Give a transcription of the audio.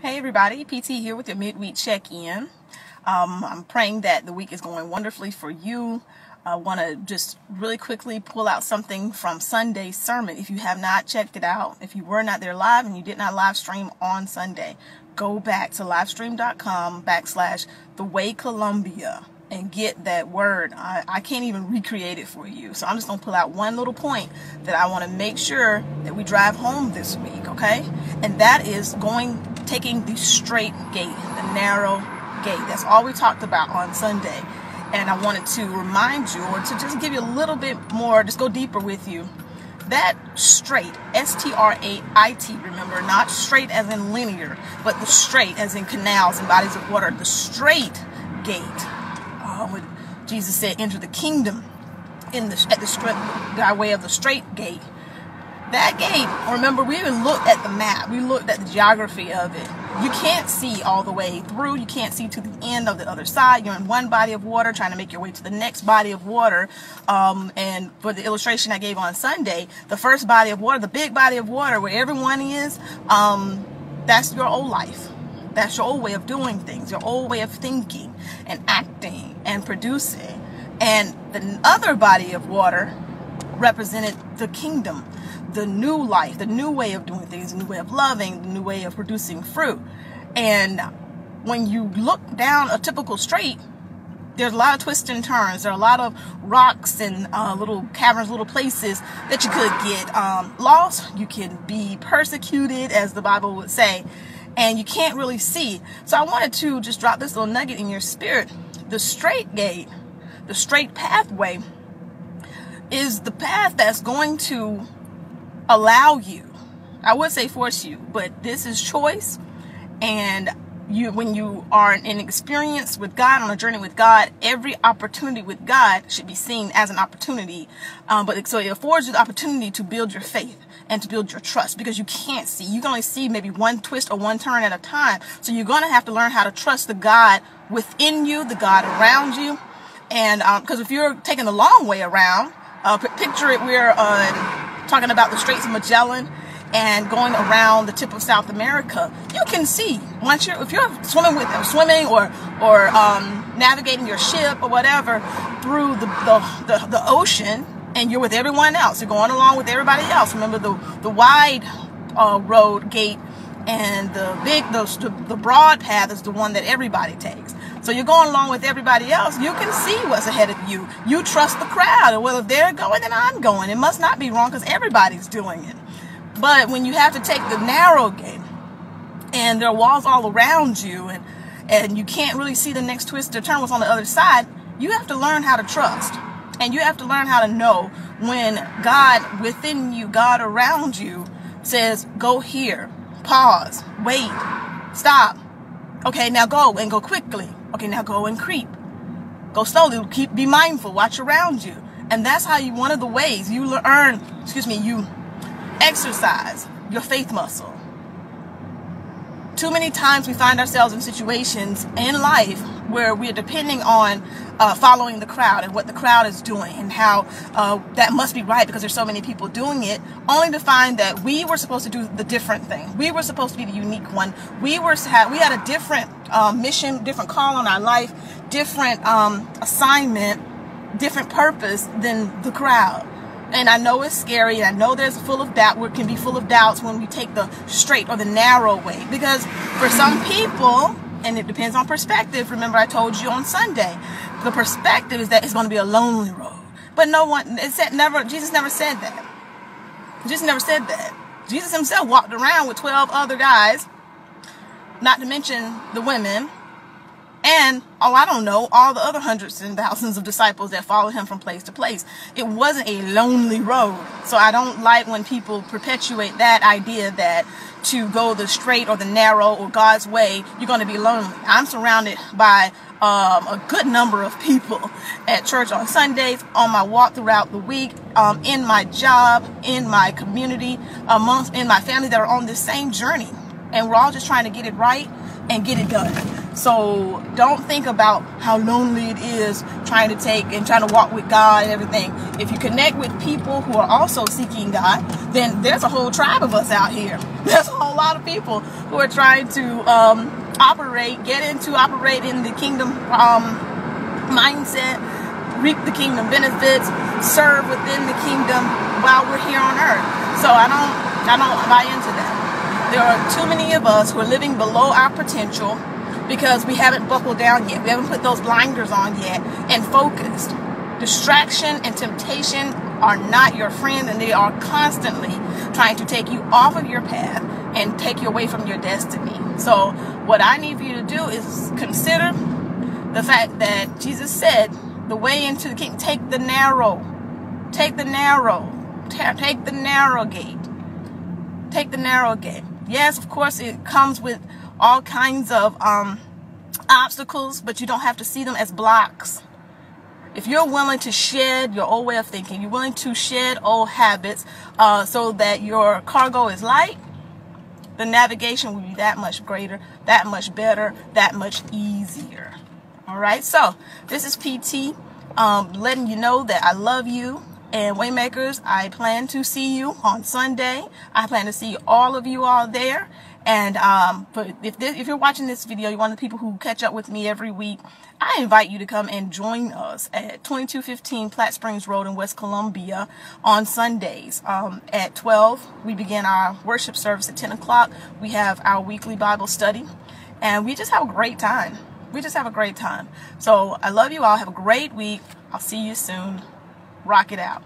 Hey everybody, PT here with your midweek check-in. I'm praying that the week is going wonderfully for you. I want to just really quickly pull out something from Sunday's sermon. If you have not checked it out, if you were not there live and you did not live stream on Sunday, go back to livestream.com/thewaycolumbia and get that word. I can't even recreate it for you. So I'm just going to pull out one little point that I want to make sure that we drive home this week, okay? And that is taking the straight gate, the narrow gate. That's all we talked about on Sunday. And I wanted to remind you, or to just give you a little bit more, just go deeper with you. That straight, S-T-R-A-I-T, remember, not straight as in linear, but the straight as in canals and bodies of water. The straight gate. When Jesus said, enter the kingdom by way of the straight gate. That gate, remember, we even looked at the map. We looked at the geography of it. You can't see all the way through. You can't see to the end of the other side. You're in one body of water trying to make your way to the next body of water. And for the illustration I gave on Sunday, the first body of water, the big body of water where everyone is, that's your old life. That's your old way of doing things, your old way of thinking and acting and producing. And the other body of water represented the kingdom, the new life, the new way of doing things, the new way of loving, the new way of producing fruit. And when you look down a typical straight, there's a lot of twists and turns. There are a lot of rocks and little caverns, little places that you could get lost. You can be persecuted, as the Bible would say, and you can't really see. So I wanted to just drop this little nugget in your spirit. The straight gate, the straight pathway, is the path that's going to allow you, I would say force you, but this is choice. And when you are in experience with God, on a journey with God, every opportunity with God should be seen as an opportunity. So it affords you the opportunity to build your faith and to build your trust, because you can't see. You can only see maybe one twist or one turn at a time. So you're going to have to learn how to trust the God within you, the God around you. And because if you're taking the long way around, picture it, we're talking about the Straits of Magellan and going around the tip of South America. You can see if you're swimming or navigating your ship or whatever through the ocean, and you're with everyone else. You're going along with everybody else. Remember the wide road gate, and the broad path is the one that everybody takes. So you're going along with everybody else. You can see what's ahead of you. You trust the crowd. Well, if they're going, then I'm going. It must not be wrong because everybody's doing it. But when you have to take the narrow gate and there are walls all around you and you can't really see the next twist or turn what's on the other side, you have to learn how to trust. And you have to learn how to know when God within you, God around you says, go here, pause, wait, stop. Okay, now go, and go quickly. Okay, now go and creep. Go slowly. Be mindful. Watch around you. And that's how one of the ways you you exercise your faith muscle. Too many times we find ourselves in situations in life where we're depending on following the crowd and what the crowd is doing and how that must be right because there's so many people doing it, only to find that we were supposed to do the different thing. We were supposed to be the unique one. We had a different mission, different call on our life, different assignment, different purpose than the crowd. And I know it's scary, and I know there's full of doubt. We can be full of doubts when we take the straight or the narrow way, because for some people, and it depends on perspective. Remember, I told you on Sunday, the perspective is that it's going to be a lonely road. But Jesus never said that. Jesus never said that. Jesus himself walked around with 12 other guys, not to mention the women, and, all the other hundreds and thousands of disciples that followed him from place to place. It wasn't a lonely road. So I don't like when people perpetuate that idea that to go the straight or the narrow or God's way, you're going to be lonely. I'm surrounded by a good number of people at church on Sundays, on my walk throughout the week, in my job, in my community, in my family that are on this same journey. And we're all just trying to get it right and get it done. So don't think about how lonely it is trying to walk with God and everything. If you connect with people who are also seeking God, then there's a whole tribe of us out here. There's a whole lot of people who are trying to operate in the kingdom mindset, reap the kingdom benefits, serve within the kingdom while we're here on earth. So I don't buy into that. There are too many of us who are living below our potential because we haven't buckled down yet. We haven't put those blinders on yet and focused. Distraction and temptation are not your friend, and they are constantly trying to take you off of your path and take you away from your destiny. So what I need for you to do is consider the fact that Jesus said the way into the kingdom, take the narrow gate. Yes, of course, it comes with all kinds of obstacles, but you don't have to see them as blocks. If you're willing to shed your old way of thinking, you're willing to shed old habits so that your cargo is light, the navigation will be that much greater, that much better, that much easier. All right, so this is PT letting you know that I love you. And Waymakers, I plan to see you on Sunday. I plan to see all of you all there. And but if you're watching this video, you're one of the people who catch up with me every week, I invite you to come and join us at 2215 Platte Springs Road in West Columbia on Sundays. At 12, we begin our worship service at 10 o'clock. We have our weekly Bible study, and we just have a great time. So I love you all. Have a great week. I'll see you soon. Rock it out.